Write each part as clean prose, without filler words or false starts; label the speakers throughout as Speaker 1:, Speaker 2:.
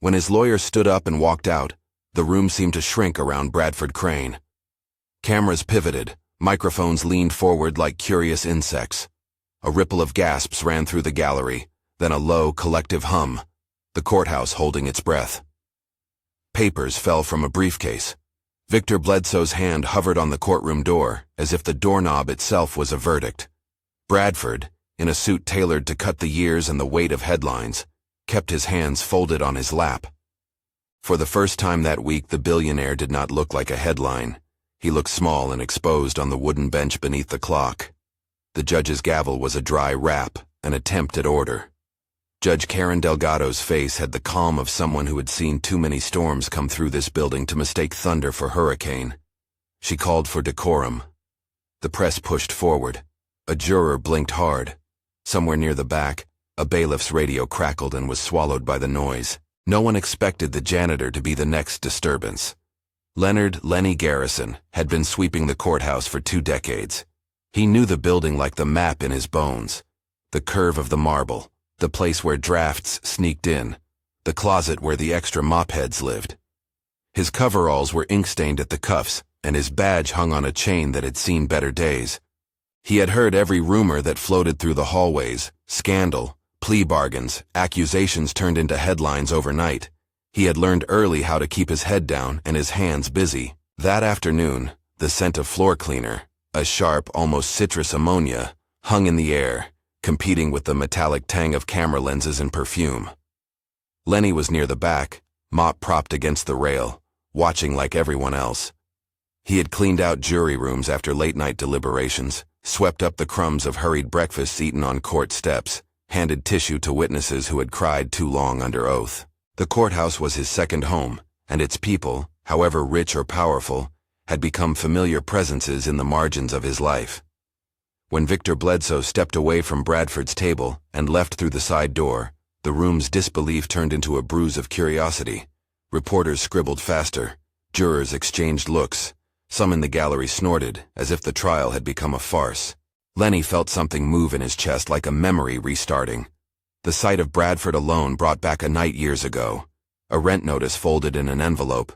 Speaker 1: When his lawyer stood up and walked out, the room seemed to shrink around Bradford Crane. Cameras pivoted, microphones leaned forward like curious insects. A ripple of gasps ran through the gallery, then a low, collective hum, the courthouse holding its breath. Papers fell from a briefcase. Victor Bledsoe's hand hovered on the courtroom door, as if the doorknob itself was a verdict. Bradford, in a suit tailored to cut the years and the weight of headlines, kept his hands folded on his lap. For the first time that week, the billionaire did not look like a headline. He looked small and exposed on the wooden bench beneath the clock. The judge's gavel was a dry rap, an attempt at order. Judge Karen Delgado's face had the calm of someone who had seen too many storms come through this building to mistake thunder for hurricane. She called for decorum. The press pushed forward. A juror blinked hard. Somewhere near the back, a bailiff's radio crackled and was swallowed by the noise. No one expected the janitor to be the next disturbance. Leonard "Lenny" Garrison had been sweeping the courthouse for 2 decades. He knew the building like the map in his bones. The curve of the marble, the place where drafts sneaked in, the closet where the extra mop heads lived. His coveralls were ink-stained at the cuffs, and his badge hung on a chain that had seen better days. He had heard every rumor that floated through the hallways, scandal, plea bargains, accusations turned into headlines overnight. He had learned early how to keep his head down and his hands busy. That afternoon, the scent of floor cleaner, a sharp, almost citrus ammonia, hung in the air, competing with the metallic tang of camera lenses and perfume. Lenny was near the back, mop propped against the rail, watching like everyone else. He had cleaned out jury rooms after late-night deliberations, swept up the crumbs of hurried breakfasts eaten on court steps, handed tissue to witnesses who had cried too long under oath. The courthouse was his second home, and its people, however rich or powerful, had become familiar presences in the margins of his life. When Victor Bledsoe stepped away from Bradford's table and left through the side door, the room's disbelief turned into a bruise of curiosity. Reporters scribbled faster. Jurors exchanged looks. Some in the gallery snorted, as if the trial had become a farce. Lenny felt something move in his chest like a memory restarting. The sight of Bradford alone brought back a night years ago. A rent notice folded in an envelope.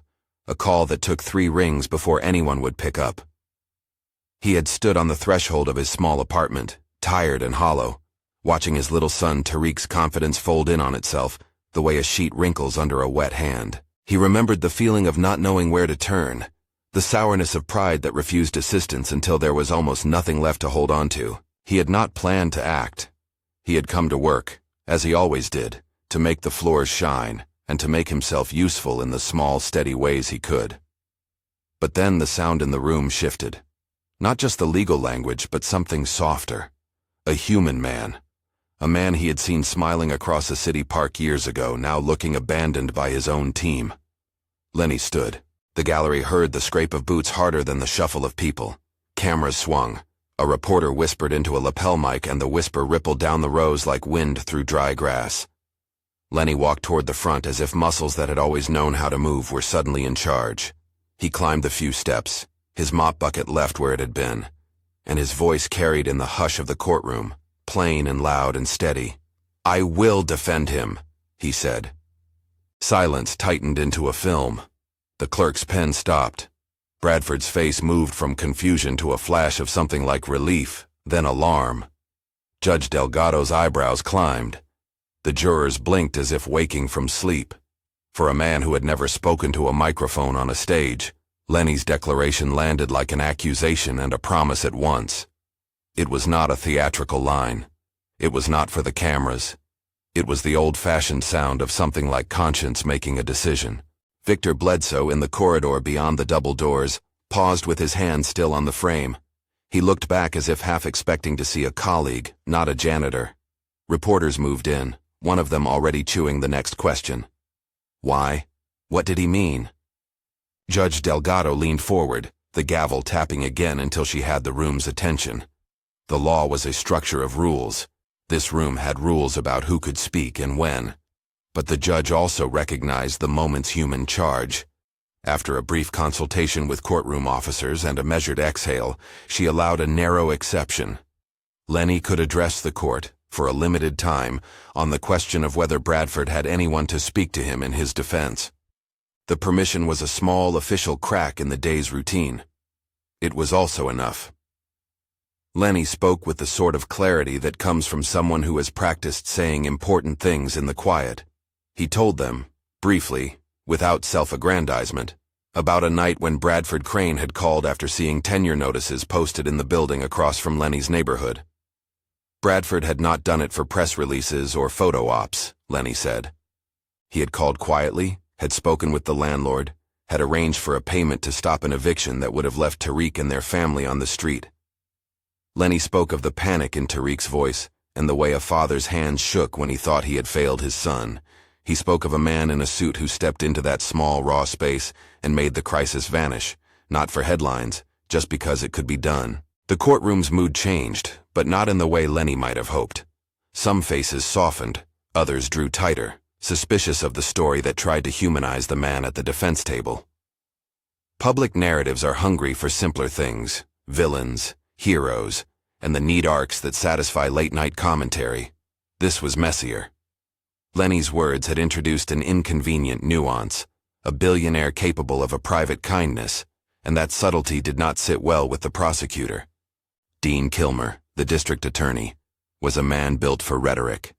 Speaker 1: A call that took 3 rings before anyone would pick up. He had stood on the threshold of his small apartment, tired and hollow, watching his little son Tariq's confidence fold in on itself, the way a sheet wrinkles under a wet hand. He remembered the feeling of not knowing where to turn, the sourness of pride that refused assistance until there was almost nothing left to hold on to. He had not planned to act. He had come to work, as he always did, to make the floors shine, and to make himself useful in the small, steady ways he could. But then the sound in the room shifted. Not just the legal language, but something softer. A human man. A man he had seen smiling across a city park years ago, now looking abandoned by his own team. Lenny stood. The gallery heard the scrape of boots harder than the shuffle of people. Cameras swung. A reporter whispered into a lapel mic, and the whisper rippled down the rows like wind through dry grass. Lenny walked toward the front as if muscles that had always known how to move were suddenly in charge. He climbed the few steps, his mop bucket left where it had been, and his voice carried in the hush of the courtroom, plain and loud and steady. "I will defend him," he said. Silence tightened into a film. The clerk's pen stopped. Bradford's face moved from confusion to a flash of something like relief, then alarm. Judge Delgado's eyebrows climbed. The jurors blinked as if waking from sleep. For a man who had never spoken to a microphone on a stage, Lenny's declaration landed like an accusation and a promise at once. It was not a theatrical line. It was not for the cameras. It was the old-fashioned sound of something like conscience making a decision. Victor Bledsoe, in the corridor beyond the double doors, paused with his hand still on the frame. He looked back as if half expecting to see a colleague, not a janitor. Reporters moved in, one of them already chewing the next question. Why? What did he mean? Judge Delgado leaned forward, the gavel tapping again until she had the room's attention. The law was a structure of rules. This room had rules about who could speak and when. But the judge also recognized the moment's human charge. After a brief consultation with courtroom officers and a measured exhale, she allowed a narrow exception. Lenny could address the court, for a limited time, on the question of whether Bradford had anyone to speak to him in his defense. The permission was a small official crack in the day's routine. It was also enough. Lenny spoke with the sort of clarity that comes from someone who has practiced saying important things in the quiet. He told them, briefly, without self-aggrandizement, about a night when Bradford Crane had called after seeing tenure notices posted in the building across from Lenny's neighborhood. Bradford had not done it for press releases or photo ops, Lenny said. He had called quietly, had spoken with the landlord, had arranged for a payment to stop an eviction that would have left Tariq and their family on the street. Lenny spoke of the panic in Tariq's voice and the way a father's hands shook when he thought he had failed his son. He spoke of a man in a suit who stepped into that small, raw space and made the crisis vanish, not for headlines, just because it could be done. The courtroom's mood changed, but not in the way Lenny might have hoped. Some faces softened, others drew tighter, suspicious of the story that tried to humanize the man at the defense table. Public narratives are hungry for simpler things, villains, heroes, and the neat arcs that satisfy late-night commentary. This was messier. Lenny's words had introduced an inconvenient nuance, a billionaire capable of a private kindness, and that subtlety did not sit well with the prosecutor. Dean Kilmer, the district attorney, was a man built for rhetoric.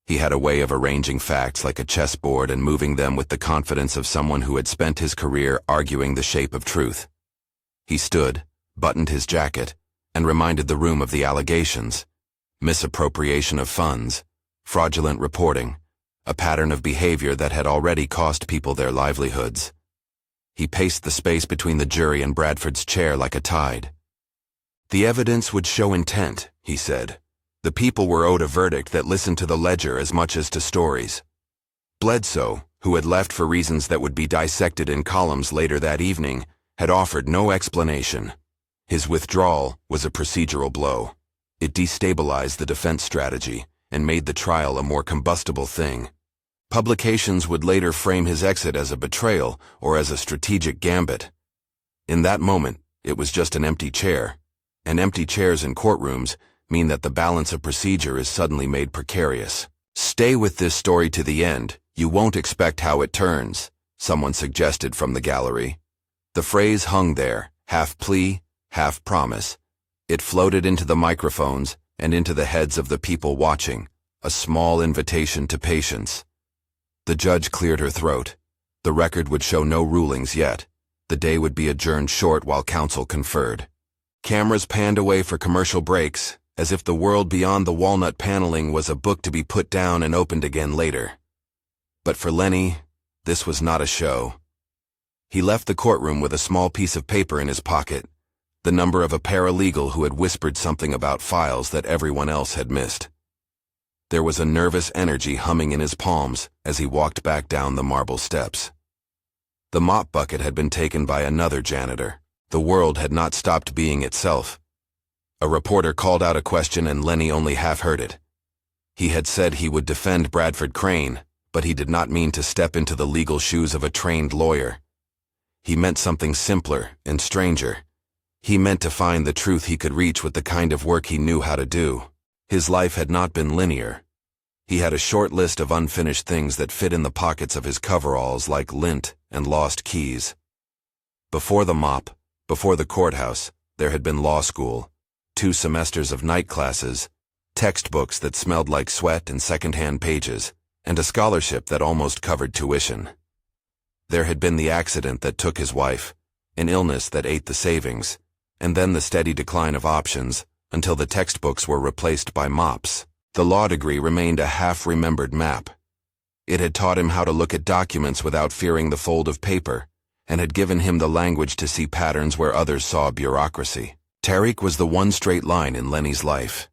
Speaker 1: He had a way of arranging facts like a chessboard and moving them with the confidence of someone who had spent his career arguing the shape of truth. He stood, buttoned his jacket, and reminded the room of the allegations: misappropriation of funds, fraudulent reporting, a pattern of behavior that had already cost people their livelihoods. He paced the space between the jury and Bradford's chair like a tide. The evidence would show intent, he said. The people were owed a verdict that listened to the ledger as much as to stories. Bledsoe, who had left for reasons that would be dissected in columns later that evening, had offered no explanation. His withdrawal was a procedural blow. It destabilized the defense strategy and made the trial a more combustible thing. Publications would later frame his exit as a betrayal or as a strategic gambit. In that moment, it was just an empty chair, and empty chairs in courtrooms mean that the balance of procedure is suddenly made precarious. "Stay with this story to the end. You won't expect how it turns," someone suggested from the gallery. The phrase hung there, half plea, half promise. It floated into the microphones and into the heads of the people watching, a small invitation to patience. The judge cleared her throat. The record would show no rulings yet. The day would be adjourned short while counsel conferred. Cameras panned away for commercial breaks, as if the world beyond the walnut paneling was a book to be put down and opened again later. But for Lenny, this was not a show. He left the courtroom with a small piece of paper in his pocket, the number of a paralegal who had whispered something about files that everyone else had missed. There was a nervous energy humming in his palms as he walked back down the marble steps. The mop bucket had been taken by another janitor. The world had not stopped being itself. A reporter called out a question and Lenny only half heard it. He had said he would defend Bradford Crane, but he did not mean to step into the legal shoes of a trained lawyer. He meant something simpler and stranger. He meant to find the truth he could reach with the kind of work he knew how to do. His life had not been linear. He had a short list of unfinished things that fit in the pockets of his coveralls like lint and lost keys. Before the mop, before the courthouse, there had been law school, 2 semesters of night classes, textbooks that smelled like sweat and second-hand pages, and a scholarship that almost covered tuition. There had been the accident that took his wife, an illness that ate the savings, and then the steady decline of options until the textbooks were replaced by mops. The law degree remained a half-remembered map. It had taught him how to look at documents without fearing the fold of paper, and had given him the language to see patterns where others saw bureaucracy. Tariq was the one straight line in Lenny's life.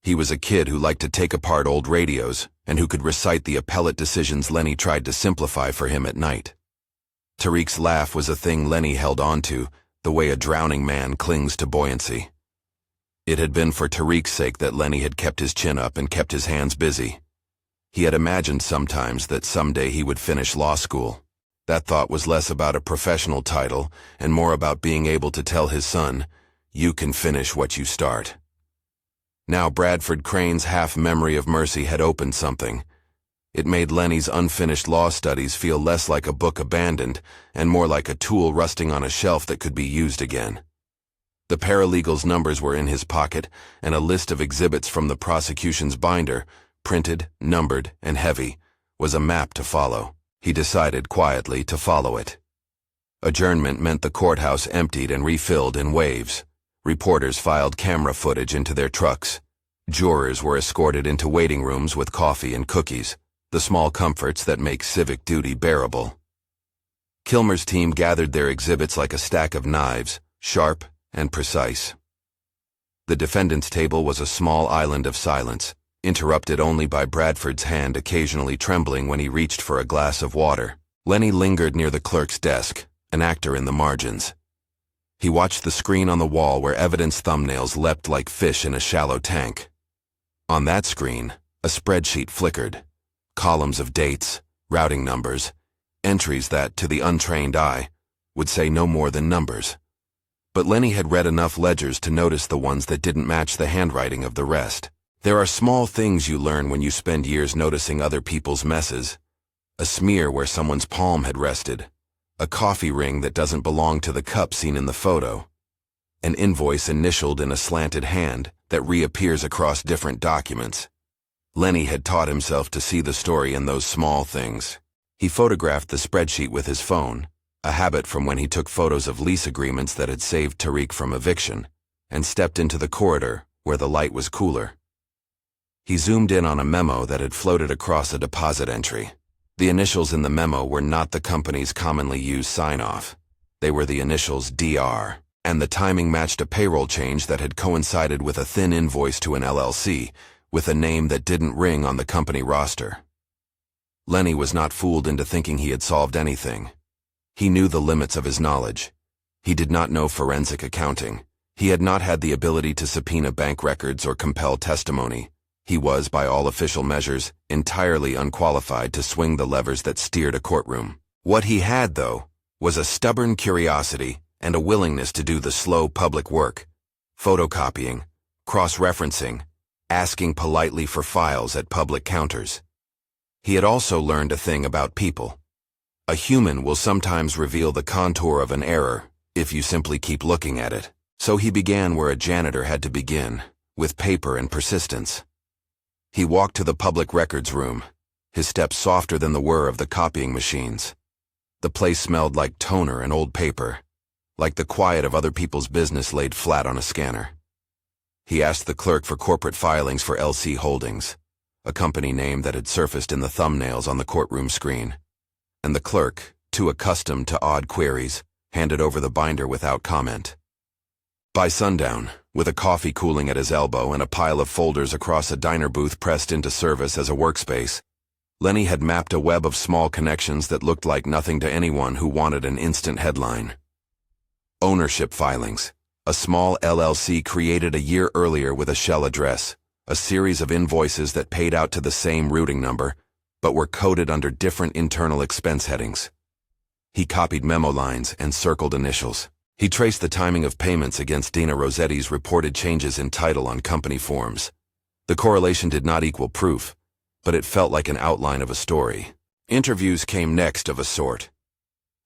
Speaker 1: He was a kid who liked to take apart old radios and who could recite the appellate decisions Lenny tried to simplify for him at night. Tariq's laugh was a thing Lenny held on to, the way a drowning man clings to buoyancy. It had been for Tariq's sake that Lenny had kept his chin up and kept his hands busy. He had imagined sometimes that someday he would finish law school. That thought was less about a professional title and more about being able to tell his son, "You can finish what you start." Now Bradford Crane's half-memory of mercy had opened something. It made Lenny's unfinished law studies feel less like a book abandoned and more like a tool rusting on a shelf that could be used again. The paralegal's numbers were in his pocket, and a list of exhibits from the prosecution's binder, printed, numbered, and heavy, was a map to follow. He decided quietly to follow it. Adjournment meant the courthouse emptied and refilled in waves. Reporters filed camera footage into their trucks. Jurors were escorted into waiting rooms with coffee and cookies, the small comforts that make civic duty bearable. Kilmer's team gathered their exhibits like a stack of knives, sharp and precise. The defendant's table was a small island of silence, interrupted only by Bradford's hand occasionally trembling when he reached for a glass of water. Lenny lingered near the clerk's desk, an actor in the margins. He watched the screen on the wall where evidence thumbnails leapt like fish in a shallow tank. On that screen, a spreadsheet flickered. Columns of dates, routing numbers, entries that, to the untrained eye, would say no more than numbers. But Lenny had read enough ledgers to notice the ones that didn't match the handwriting of the rest. There are small things you learn when you spend years noticing other people's messes. A smear where someone's palm had rested. A coffee ring that doesn't belong to the cup seen in the photo. An invoice initialed in a slanted hand that reappears across different documents. Lenny had taught himself to see the story in those small things. He photographed the spreadsheet with his phone, a habit from when he took photos of lease agreements that had saved Tariq from eviction, and stepped into the corridor where the light was cooler. He zoomed in on a memo that had floated across a deposit entry. The initials in the memo were not the company's commonly used sign-off. They were the initials DR, and the timing matched a payroll change that had coincided with a thin invoice to an LLC, with a name that didn't ring on the company roster. Lenny was not fooled into thinking he had solved anything. He knew the limits of his knowledge. He did not know forensic accounting. He had not had the ability to subpoena bank records or compel testimony. He was, by all official measures, entirely unqualified to swing the levers that steered a courtroom. What he had, though, was a stubborn curiosity and a willingness to do the slow public work, photocopying, cross-referencing, asking politely for files at public counters. He had also learned a thing about people. A human will sometimes reveal the contour of an error if you simply keep looking at it. So he began where a janitor had to begin, with paper and persistence. He walked to the public records room, his steps softer than the whir of the copying machines. The place smelled like toner and old paper, like the quiet of other people's business laid flat on a scanner. He asked the clerk for corporate filings for LC Holdings, a company name that had surfaced in the thumbnails on the courtroom screen. And the clerk, too accustomed to odd queries, handed over the binder without comment. By sundown, with a coffee cooling at his elbow and a pile of folders across a diner booth pressed into service as a workspace, Lenny had mapped a web of small connections that looked like nothing to anyone who wanted an instant headline. Ownership filings. A small LLC created a year earlier with a shell address, a series of invoices that paid out to the same routing number, but were coded under different internal expense headings. He copied memo lines and circled initials. He traced the timing of payments against Dina Rossetti's reported changes in title on company forms. The correlation did not equal proof, but it felt like an outline of a story. Interviews came next of a sort.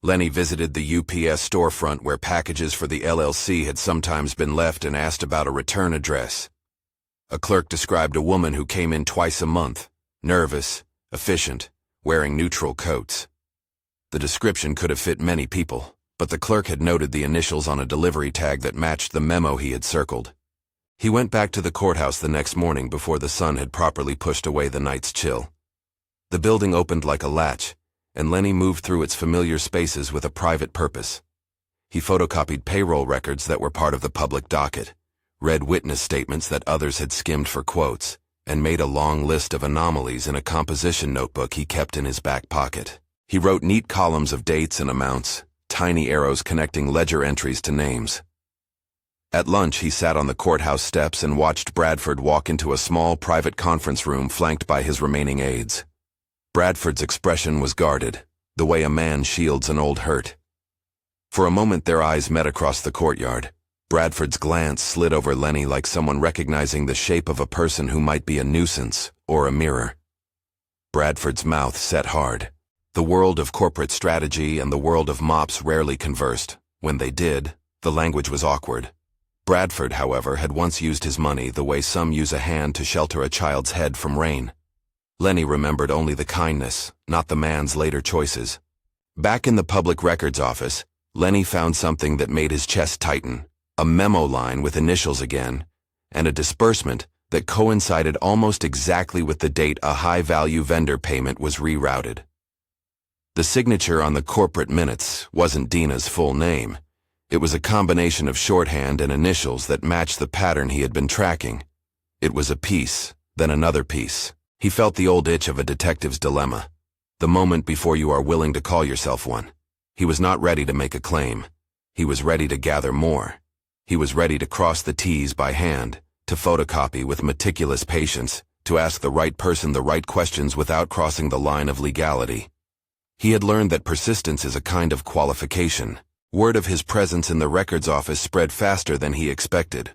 Speaker 1: Lenny visited the UPS storefront where packages for the LLC had sometimes been left and asked about a return address. A clerk described a woman who came in twice a month, nervous, efficient, wearing neutral coats. The description could have fit many people, but the clerk had noted the initials on a delivery tag that matched the memo he had circled. He went back to the courthouse the next morning before the sun had properly pushed away the night's chill. The building opened like a latch, and Lenny moved through its familiar spaces with a private purpose. He photocopied payroll records that were part of the public docket, read witness statements that others had skimmed for quotes, and made a long list of anomalies in a composition notebook he kept in his back pocket. He wrote neat columns of dates and amounts, tiny arrows connecting ledger entries to names. At lunch, he sat on the courthouse steps and watched Bradford walk into a small private conference room flanked by his remaining aides. Bradford's expression was guarded, the way a man shields an old hurt. For a moment their eyes met across the courtyard, Bradford's glance slid over Lenny like someone recognizing the shape of a person who might be a nuisance or a mirror. Bradford's mouth set hard. The world of corporate strategy and the world of mops rarely conversed. When they did, the language was awkward. Bradford, however, had once used his money the way some use a hand to shelter a child's head from rain. Lenny remembered only the kindness, not the man's later choices. Back in the public records office, Lenny found something that made his chest tighten, a memo line with initials again, and a disbursement that coincided almost exactly with the date a high-value vendor payment was rerouted. The signature on the corporate minutes wasn't Dina's full name. It was a combination of shorthand and initials that matched the pattern he had been tracking. It was a piece, then another piece. He felt the old itch of a detective's dilemma, the moment before you are willing to call yourself one. He was not ready to make a claim. He was ready to gather more. He was ready to cross the T's by hand, to photocopy with meticulous patience, to ask the right person the right questions without crossing the line of legality. He had learned that persistence is a kind of qualification. Word of his presence in the records office spread faster than he expected.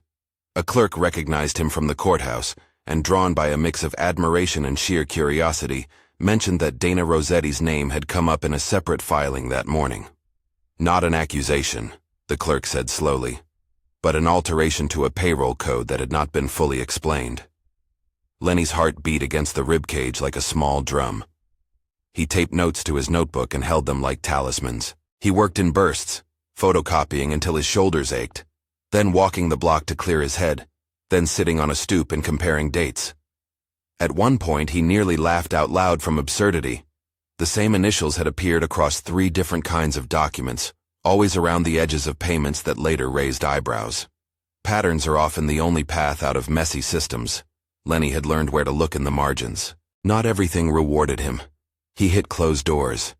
Speaker 1: A clerk recognized him from the courthouse, and drawn by a mix of admiration and sheer curiosity, mentioned that Dana Rossetti's name had come up in a separate filing that morning. Not an accusation, the clerk said slowly, but an alteration to a payroll code that had not been fully explained. Lenny's heart beat against the ribcage like a small drum. He taped notes to his notebook and held them like talismans. He worked in bursts, photocopying until his shoulders ached, then walking the block to clear his head, then sitting on a stoop and comparing dates. At one point, he nearly laughed out loud from absurdity. The same initials had appeared across 3 different kinds of documents, always around the edges of payments that later raised eyebrows. Patterns are often the only path out of messy systems. Lenny had learned where to look in the margins. Not everything rewarded him. He hit closed doors.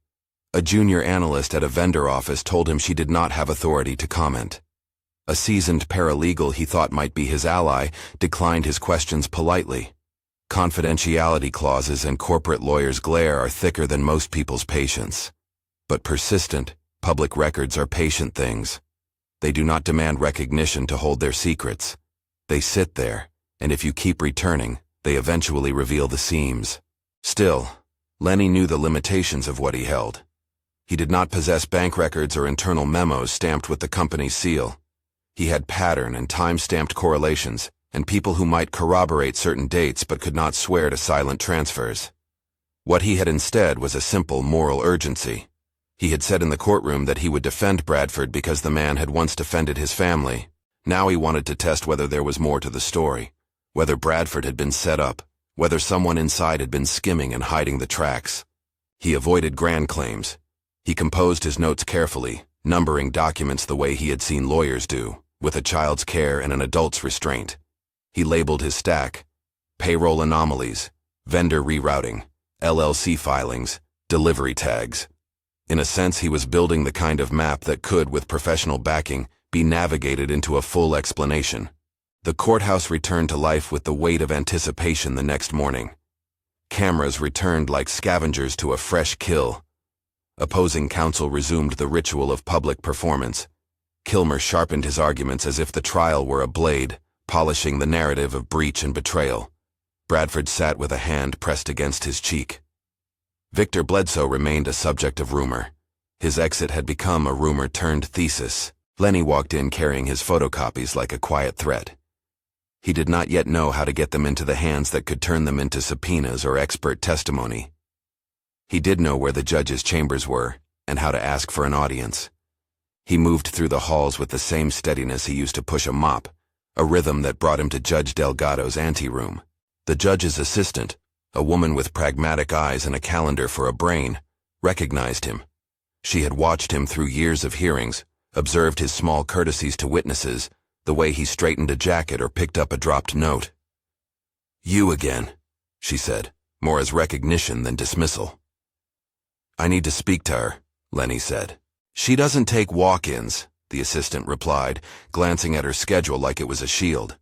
Speaker 1: A junior analyst at a vendor office told him she did not have authority to comment. A seasoned paralegal he thought might be his ally declined his questions politely. Confidentiality clauses and corporate lawyers' glare are thicker than most people's patience. But persistent, public records are patient things. They do not demand recognition to hold their secrets. They sit there, and if you keep returning, they eventually reveal the seams. Still, Lenny knew the limitations of what he held. He did not possess bank records or internal memos stamped with the company's seal. He had pattern and time-stamped correlations, and people who might corroborate certain dates but could not swear to silent transfers. What he had instead was a simple moral urgency. He had said in the courtroom that he would defend Bradford because the man had once defended his family. Now he wanted to test whether there was more to the story, whether Bradford had been set up, whether someone inside had been skimming and hiding the tracks. He avoided grand claims. He composed his notes carefully, numbering documents the way he had seen lawyers do, with a child's care and an adult's restraint. He labeled his stack: payroll anomalies, vendor rerouting, LLC filings, delivery tags. In a sense, he was building the kind of map that could, with professional backing, be navigated into a full explanation. The courthouse returned to life with the weight of anticipation the next morning. Cameras returned like scavengers to a fresh kill. Opposing counsel resumed the ritual of public performance. Kilmer sharpened his arguments as if the trial were a blade, polishing the narrative of breach and betrayal. Bradford sat with a hand pressed against his cheek. Victor Bledsoe remained a subject of rumor. His exit had become a rumor-turned thesis. Lenny walked in carrying his photocopies like a quiet threat. He did not yet know how to get them into the hands that could turn them into subpoenas or expert testimony. He did know where the judge's chambers were and how to ask for an audience. He moved through the halls with the same steadiness he used to push a mop, a rhythm that brought him to Judge Delgado's anteroom. The judge's assistant, a woman with pragmatic eyes and a calendar for a brain, recognized him. She had watched him through years of hearings, observed his small courtesies to witnesses, the way he straightened a jacket or picked up a dropped note. "You again," she said, more as recognition than dismissal. "I need to speak to her," Lenny said. "She doesn't take walk-ins," the assistant replied, glancing at her schedule like it was a shield.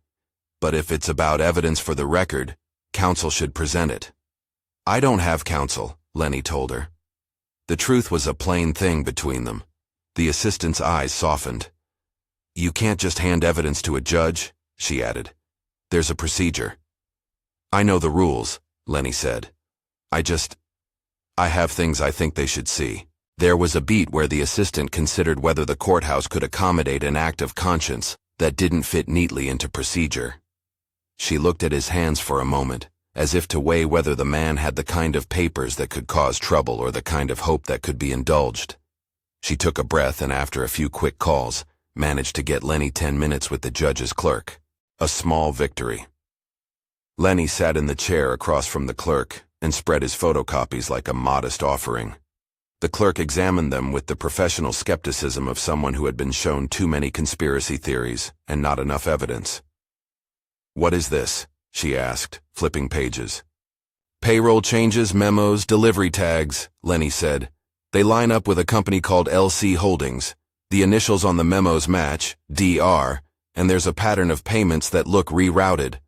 Speaker 1: "But if it's about evidence for the record, counsel should present it." "I don't have counsel," Lenny told her. The truth was a plain thing between them. The assistant's eyes softened. You can't just hand evidence to a judge, she added. There's a procedure. I know the rules, Lenny said. I have things I think they should see. There was a beat where the assistant considered whether the courthouse could accommodate an act of conscience that didn't fit neatly into procedure. She looked at his hands for a moment, as if to weigh whether the man had the kind of papers that could cause trouble or the kind of hope that could be indulged. She took a breath and after a few quick calls, managed to get Lenny 10 minutes with the judge's clerk. A small victory. Lenny sat in the chair across from the clerk and spread his photocopies like a modest offering. The clerk examined them with the professional skepticism of someone who had been shown too many conspiracy theories and not enough evidence. What is this? She asked, flipping pages. Payroll changes, memos, delivery tags, Lenny said. They line up with a company called LC Holdings. The initials on the memos match, DR, and there's a pattern of payments that look rerouted.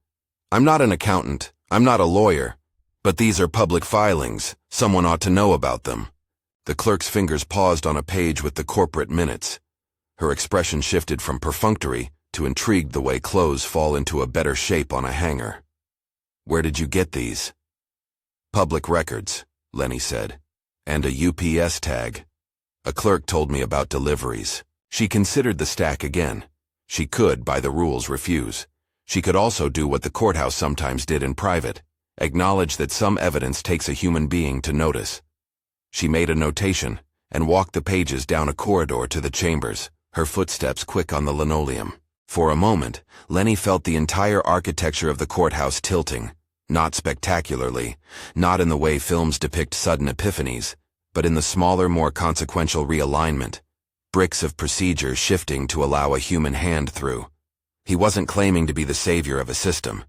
Speaker 1: I'm not an accountant, I'm not a lawyer, but these are public filings. Someone ought to know about them. The clerk's fingers paused on a page with the corporate minutes. Her expression shifted from perfunctory to intrigued the way clothes fall into a better shape on a hanger. Where did you get these? Public records, Lenny said. And a UPS tag. A clerk told me about deliveries. She considered the stack again. She could, by the rules, refuse. She could also do what the courthouse sometimes did in private, acknowledge that some evidence takes a human being to notice. She made a notation and walked the pages down a corridor to the chambers, her footsteps quick on the linoleum. For a moment, Lenny felt the entire architecture of the courthouse tilting, not spectacularly, not in the way films depict sudden epiphanies, but in the smaller, more consequential realignment, bricks of procedure shifting to allow a human hand through. He wasn't claiming to be the savior of a system.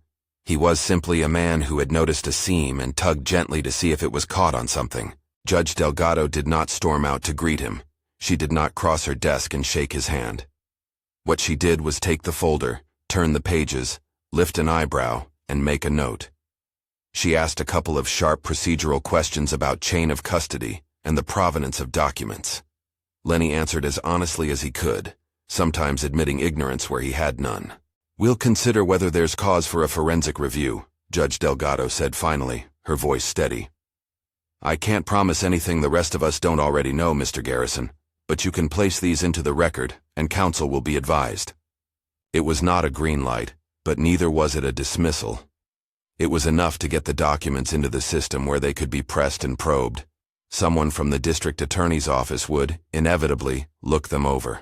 Speaker 1: He was simply a man who had noticed a seam and tugged gently to see if it was caught on something. Judge Delgado did not storm out to greet him. She did not cross her desk and shake his hand. What she did was take the folder, turn the pages, lift an eyebrow, and make a note. She asked a couple of sharp procedural questions about chain of custody and the provenance of documents. Lenny answered as honestly as he could, sometimes admitting ignorance where he had none. We'll consider whether there's cause for a forensic review, Judge Delgado said finally, her voice steady. I can't promise anything the rest of us don't already know, Mr. Garrison, but you can place these into the record, and counsel will be advised. It was not a green light, but neither was it a dismissal. It was enough to get the documents into the system where they could be pressed and probed. Someone from the district attorney's office would, inevitably, look them over.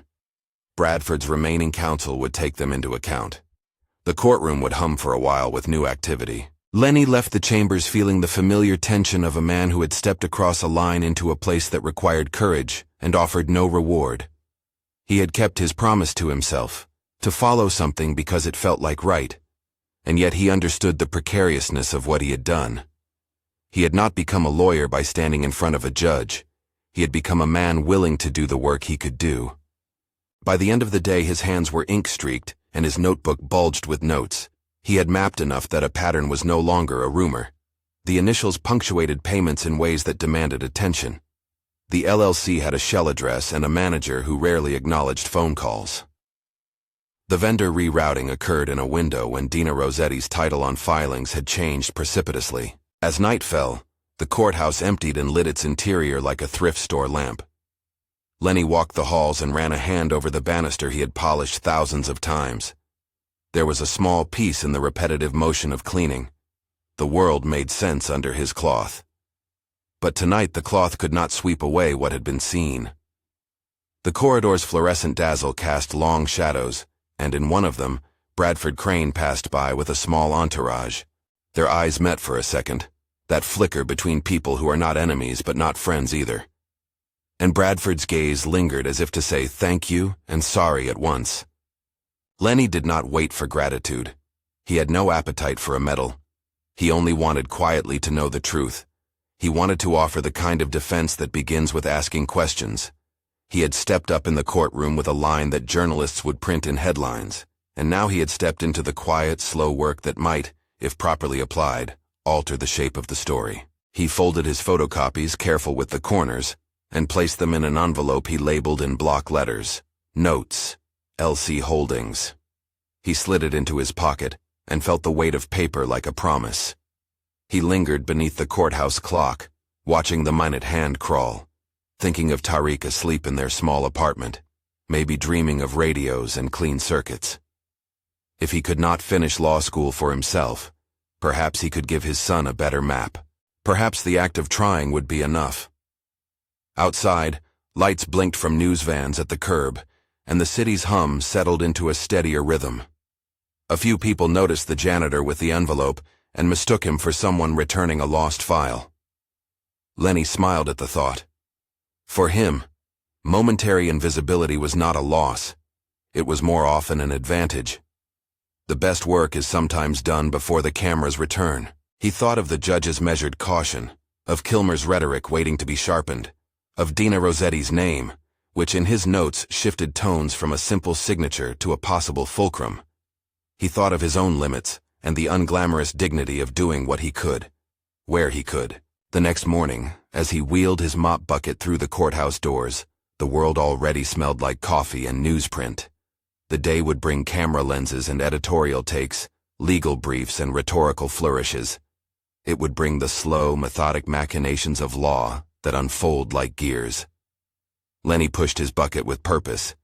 Speaker 1: Bradford's remaining counsel would take them into account. The courtroom would hum for a while with new activity. Lenny left the chambers feeling the familiar tension of a man who had stepped across a line into a place that required courage and offered no reward. He had kept his promise to himself, to follow something because it felt like right, and yet he understood the precariousness of what he had done. He had not become a lawyer by standing in front of a judge. He had become a man willing to do the work he could do. By the end of the day, his hands were ink-streaked and his notebook bulged with notes. He had mapped enough that a pattern was no longer a rumor. The initials punctuated payments in ways that demanded attention. The LLC had a shell address and a manager who rarely acknowledged phone calls. The vendor rerouting occurred in a window when Dina Rossetti's title on filings had changed precipitously. As night fell, the courthouse emptied and lit its interior like a thrift store lamp. Lenny walked the halls and ran a hand over the banister he had polished thousands of times. There was a small peace in the repetitive motion of cleaning. The world made sense under his cloth. But tonight the cloth could not sweep away what had been seen. The corridor's fluorescent dazzle cast long shadows, and in one of them, Bradford Crane passed by with a small entourage. Their eyes met for a second, that flicker between people who are not enemies but not friends either. And Bradford's gaze lingered as if to say thank you and sorry at once. Lenny did not wait for gratitude. He had no appetite for a medal. He only wanted quietly to know the truth. He wanted to offer the kind of defense that begins with asking questions. He had stepped up in the courtroom with a line that journalists would print in headlines, and now he had stepped into the quiet, slow work that might, if properly applied, alter the shape of the story. He folded his photocopies, careful with the corners, and placed them in an envelope he labeled in block letters, Notes, LC Holdings. He slid it into his pocket and felt the weight of paper like a promise. He lingered beneath the courthouse clock, watching the minute hand crawl, thinking of Tariq asleep in their small apartment, maybe dreaming of radios and clean circuits. If he could not finish law school for himself, perhaps he could give his son a better map. Perhaps the act of trying would be enough. Outside, lights blinked from news vans at the curb, and the city's hum settled into a steadier rhythm. A few people noticed the janitor with the envelope and mistook him for someone returning a lost file. Lenny smiled at the thought. For him, momentary invisibility was not a loss. It was more often an advantage. The best work is sometimes done before the cameras return. He thought of the judge's measured caution, of Kilmer's rhetoric waiting to be sharpened, of Dina Rossetti's name, which in his notes shifted tones from a simple signature to a possible fulcrum. He thought of his own limits and the unglamorous dignity of doing what he could, where he could. The next morning, as he wheeled his mop bucket through the courthouse doors, the world already smelled like coffee and newsprint. The day would bring camera lenses and editorial takes, legal briefs and rhetorical flourishes. It would bring the slow, methodic machinations of law that unfold like gears. Lenny pushed his bucket with purpose.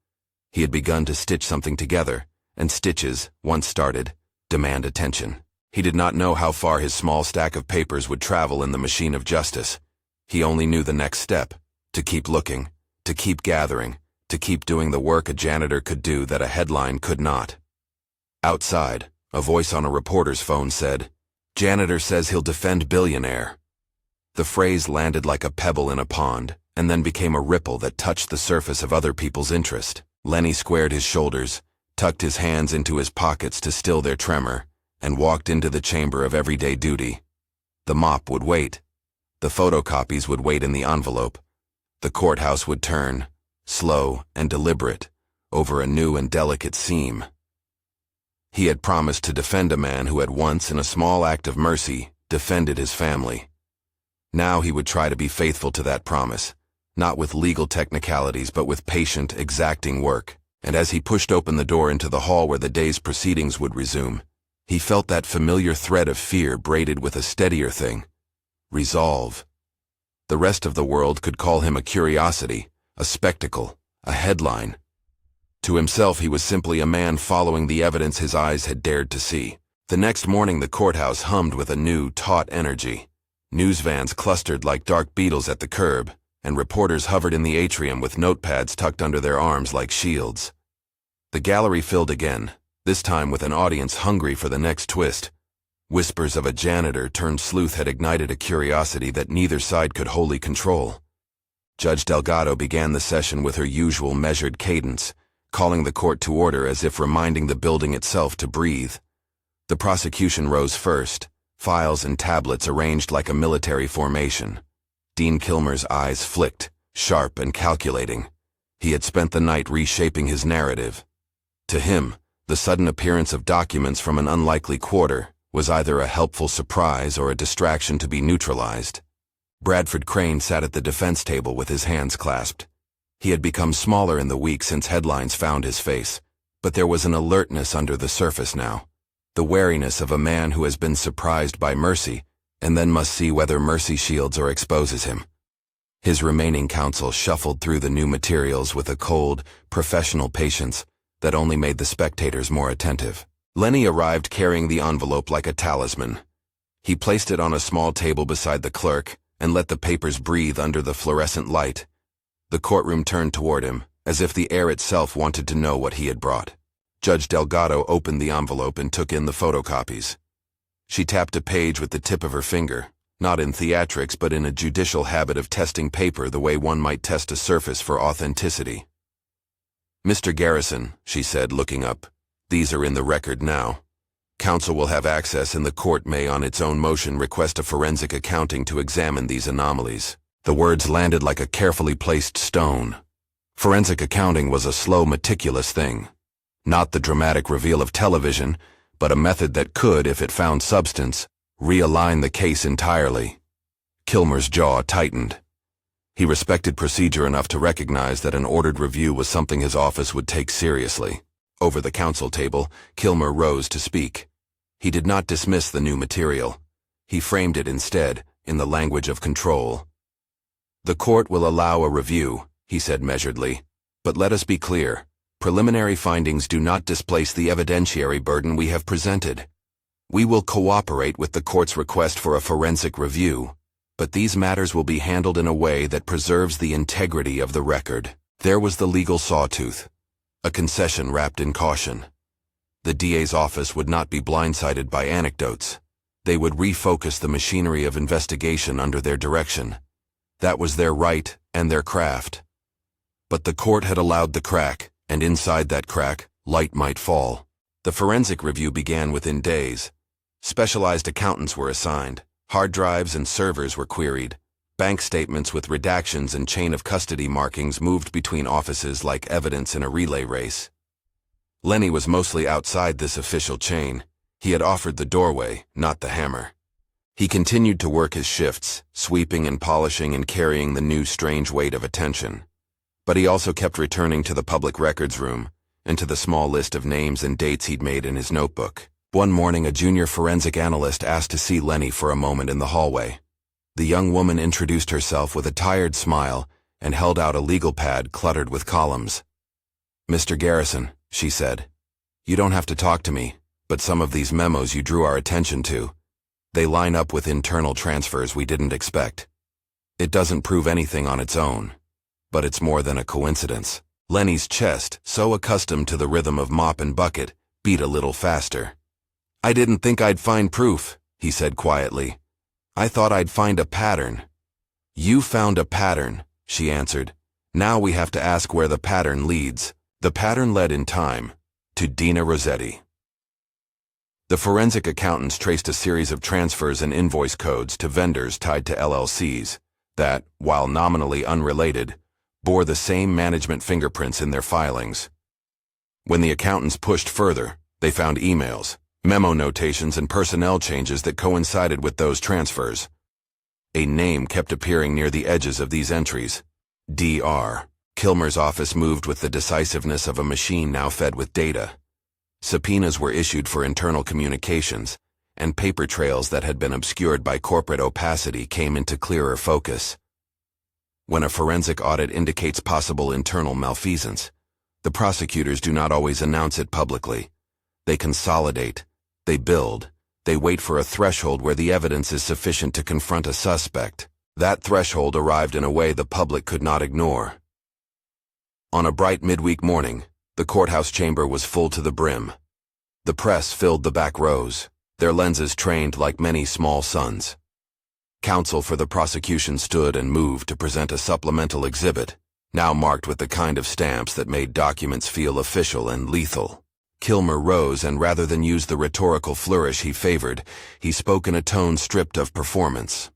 Speaker 1: He had begun to stitch something together, and stitches, once started, demand attention. He did not know how far his small stack of papers would travel in the machine of justice. He only knew the next step, to keep looking, to keep gathering, to keep doing the work a janitor could do that a headline could not. Outside, a voice on a reporter's phone said, "Janitor says he'll defend Billionaire." The phrase landed like a pebble in a pond, and then became a ripple that touched the surface of other people's interest. Lenny squared his shoulders, tucked his hands into his pockets to still their tremor, and walked into the chamber of everyday duty. The mop would wait. The photocopies would wait in the envelope. The courthouse would turn, slow and deliberate, over a new and delicate seam. He had promised to defend a man who had once, in a small act of mercy, defended his family. Now he would try to be faithful to that promise, not with legal technicalities but with patient, exacting work. And as he pushed open the door into the hall where the day's proceedings would resume, he felt that familiar thread of fear braided with a steadier thing: resolve. The rest of the world could call him a curiosity, a spectacle, a headline. To himself he was simply a man following the evidence his eyes had dared to see. The next morning the courthouse hummed with a new, taut energy. News vans clustered like dark beetles at the curb, and reporters hovered in the atrium with notepads tucked under their arms like shields. The gallery filled again, this time with an audience hungry for the next twist. Whispers of a janitor turned sleuth had ignited a curiosity that neither side could wholly control. Judge Delgado began the session with her usual measured cadence, calling the court to order as if reminding the building itself to breathe. The prosecution rose first, files and tablets arranged like a military formation. Dean Kilmer's eyes flicked, sharp and calculating. He had spent the night reshaping his narrative. To him, the sudden appearance of documents from an unlikely quarter was either a helpful surprise or a distraction to be neutralized. Bradford Crane sat at the defense table with his hands clasped. He had become smaller in the week since headlines found his face, but there was an alertness under the surface now, the wariness of a man who has been surprised by mercy and then must see whether mercy shields or exposes him. His remaining counsel shuffled through the new materials with a cold, professional patience that only made the spectators more attentive. Lenny arrived carrying the envelope like a talisman. He placed it on a small table beside the clerk and let the papers breathe under the fluorescent light. The courtroom turned toward him, as if the air itself wanted to know what he had brought. Judge Delgado opened the envelope and took in the photocopies. She tapped a page with the tip of her finger, not in theatrics but in a judicial habit of testing paper the way one might test a surface for authenticity. "Mr. Garrison," she said, looking up, "these are in the record now. Counsel will have access and the court may on its own motion request a forensic accounting to examine these anomalies." The words landed like a carefully placed stone. Forensic accounting was a slow, meticulous thing. Not the dramatic reveal of television, but a method that could, if it found substance, realign the case entirely. Kilmer's jaw tightened. He respected procedure enough to recognize that an ordered review was something his office would take seriously. Over the counsel table, Kilmer rose to speak. He did not dismiss the new material. He framed it instead, in the language of control. "The court will allow a review," he said measuredly. "But let us be clear. Preliminary findings do not displace the evidentiary burden we have presented. We will cooperate with the court's request for a forensic review, but these matters will be handled in a way that preserves the integrity of the record." There was the legal sawtooth, a concession wrapped in caution. The DA's office would not be blindsided by anecdotes. They would refocus the machinery of investigation under their direction. That was their right and their craft. But the court had allowed the crack, and inside that crack, light might fall. The forensic review began within days. Specialized accountants were assigned. Hard drives and servers were queried. Bank statements with redactions and chain of custody markings moved between offices like evidence in a relay race. Lenny was mostly outside this official chain. He had offered the doorway, not the hammer. He continued to work his shifts, sweeping and polishing and carrying the new strange weight of attention. But he also kept returning to the public records room and to the small list of names and dates he'd made in his notebook. One morning, a junior forensic analyst asked to see Lenny for a moment in the hallway. The young woman introduced herself with a tired smile and held out a legal pad cluttered with columns. "Mr. Garrison," she said, "you don't have to talk to me, but some of these memos you drew our attention to, they line up with internal transfers we didn't expect. It doesn't prove anything on its own, but it's more than a coincidence." Lenny's chest, so accustomed to the rhythm of mop and bucket, beat a little faster. "I didn't think I'd find proof," he said quietly. "I thought I'd find a pattern." "You found a pattern," she answered. "Now we have to ask where the pattern leads." The pattern led in time to Dina Rossetti. The forensic accountants traced a series of transfers and invoice codes to vendors tied to LLCs that, while nominally unrelated, bore the same management fingerprints in their filings. When the accountants pushed further, they found emails, memo notations, and personnel changes that coincided with those transfers. A name kept appearing near the edges of these entries: Dr. Kilmer's office moved with the decisiveness of a machine now fed with data. Subpoenas were issued for internal communications, and paper trails that had been obscured by corporate opacity came into clearer focus. When a forensic audit indicates possible internal malfeasance, the prosecutors do not always announce it publicly. They consolidate, they build, they wait for a threshold where the evidence is sufficient to confront a suspect. That threshold arrived in a way the public could not ignore. On a bright midweek morning, the courthouse chamber was full to the brim. The press filled the back rows, their lenses trained like many small suns. Counsel for the prosecution stood and moved to present a supplemental exhibit, now marked with the kind of stamps that made documents feel official and lethal. Kilmer rose, and rather than use the rhetorical flourish he favored, he spoke in a tone stripped of performance.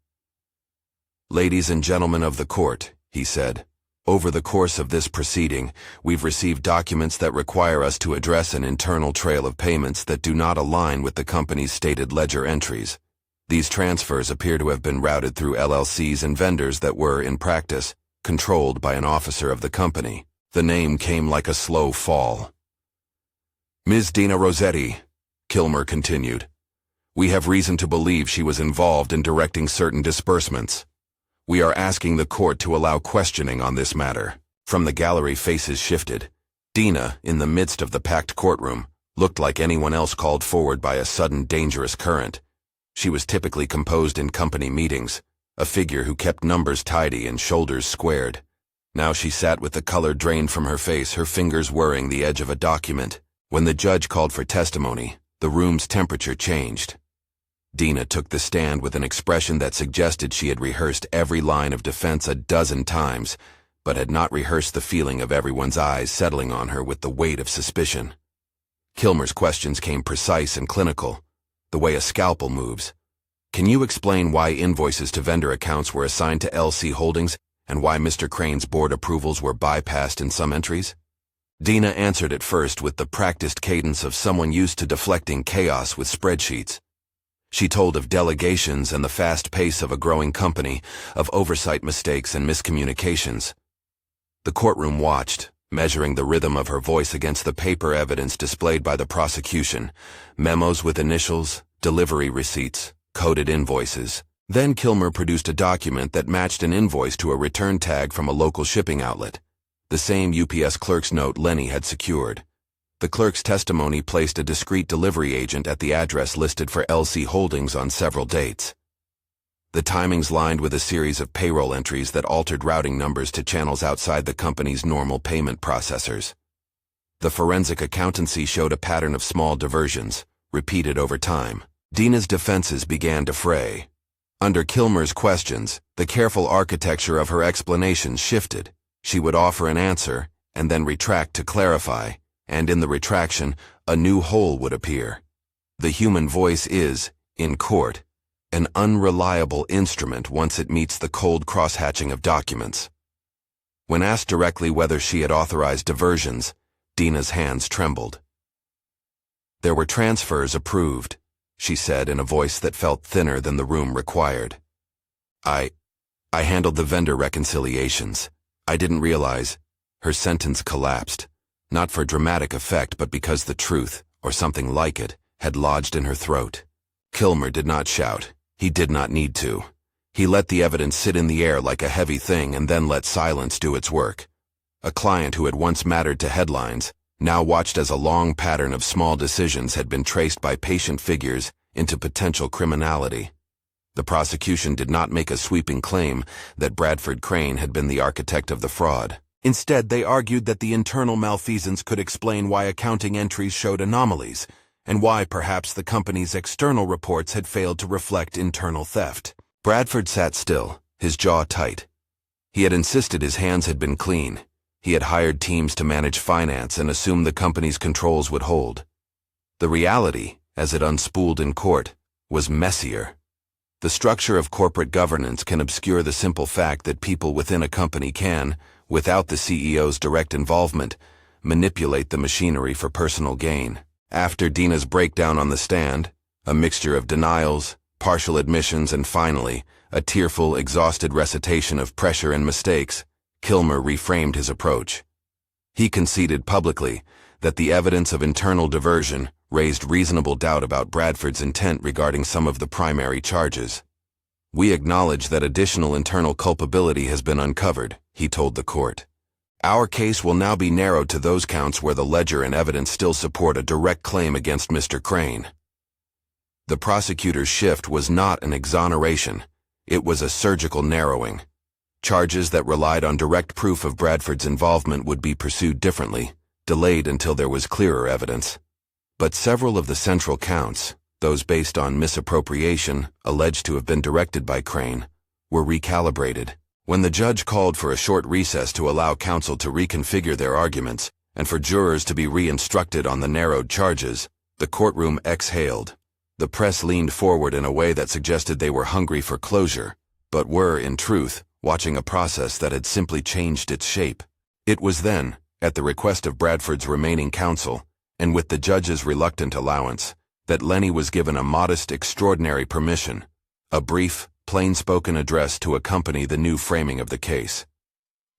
Speaker 1: "Ladies and gentlemen of the court," he said, "over the course of this proceeding, we've received documents that require us to address an internal trail of payments that do not align with the company's stated ledger entries. These transfers appear to have been routed through LLCs and vendors that were, in practice, controlled by an officer of the company." The name came like a slow fall. "Ms. Dina Rossetti," Kilmer continued, "we have reason to believe she was involved in directing certain disbursements. We are asking the court to allow questioning on this matter." From the gallery, faces shifted. Dina, in the midst of the packed courtroom, looked like anyone else called forward by a sudden dangerous current. She was typically composed in company meetings, a figure who kept numbers tidy and shoulders squared. Now she sat with the color drained from her face, her fingers whirring the edge of a document. When the judge called for testimony, the room's temperature changed. Dina took the stand with an expression that suggested she had rehearsed every line of defense a dozen times, but had not rehearsed the feeling of everyone's eyes settling on her with the weight of suspicion. Kilmer's questions came precise and clinical, the way a scalpel moves. "Can you explain why invoices to vendor accounts were assigned to LC Holdings and why Mr. Crane's board approvals were bypassed in some entries?" Dina answered at first with the practiced cadence of someone used to deflecting chaos with spreadsheets. She told of delegations and the fast pace of a growing company, of oversight mistakes and miscommunications. The courtroom watched, measuring the rhythm of her voice against the paper evidence displayed by the prosecution, memos with initials, delivery receipts, coded invoices. Then Kilmer produced a document that matched an invoice to a return tag from a local shipping outlet, the same UPS clerk's note Lenny had secured. The clerk's testimony placed a discreet delivery agent at the address listed for LC Holdings on several dates. The timings lined with a series of payroll entries that altered routing numbers to channels outside the company's normal payment processors. The forensic accountancy showed a pattern of small diversions, repeated over time. Dina's defenses began to fray. Under Kilmer's questions, the careful architecture of her explanations shifted. She would offer an answer, and then retract to clarify, and in the retraction, a new hole would appear. The human voice is, in court, an unreliable instrument once it meets the cold cross-hatching of documents. When asked directly whether she had authorized diversions, Dina's hands trembled. "There were transfers approved," she said in a voice that felt thinner than the room required. I handled the vendor reconciliations. I didn't realize." Her sentence collapsed, not for dramatic effect but because the truth, or something like it, had lodged in her throat. Kilmer did not shout. He did not need to. He let the evidence sit in the air like a heavy thing and then let silence do its work. A client who had once mattered to headlines, now watched as a long pattern of small decisions had been traced by patient figures into potential criminality. The prosecution did not make a sweeping claim that Bradford Crane had been the architect of the fraud. Instead, they argued that the internal malfeasance could explain why accounting entries showed anomalies, and why perhaps the company's external reports had failed to reflect internal theft. Bradford sat still, his jaw tight. He had insisted his hands had been clean. He had hired teams to manage finance and assumed the company's controls would hold. The reality, as it unspooled in court, was messier. The structure of corporate governance can obscure the simple fact that people within a company can, without the CEO's direct involvement, manipulate the machinery for personal gain. After Dina's breakdown on the stand, a mixture of denials, partial admissions, and finally, a tearful, exhausted recitation of pressure and mistakes, Kilmer reframed his approach. He conceded publicly that the evidence of internal diversion raised reasonable doubt about Bradford's intent regarding some of the primary charges. "We acknowledge that additional internal culpability has been uncovered," he told the court. "Our case will now be narrowed to those counts where the ledger and evidence still support a direct claim against Mr. Crane." The prosecutor's shift was not an exoneration. It was a surgical narrowing. Charges that relied on direct proof of Bradford's involvement would be pursued differently, delayed until there was clearer evidence. But several of the central counts, those based on misappropriation, alleged to have been directed by Crane, were recalibrated. When the judge called for a short recess to allow counsel to reconfigure their arguments, and for jurors to be re-instructed on the narrowed charges, the courtroom exhaled. The press leaned forward in a way that suggested they were hungry for closure, but were, in truth, watching a process that had simply changed its shape. It was then, at the request of Bradford's remaining counsel, and with the judge's reluctant allowance, that Lenny was given a modest, extraordinary permission, a brief, plain-spoken address to accompany the new framing of the case.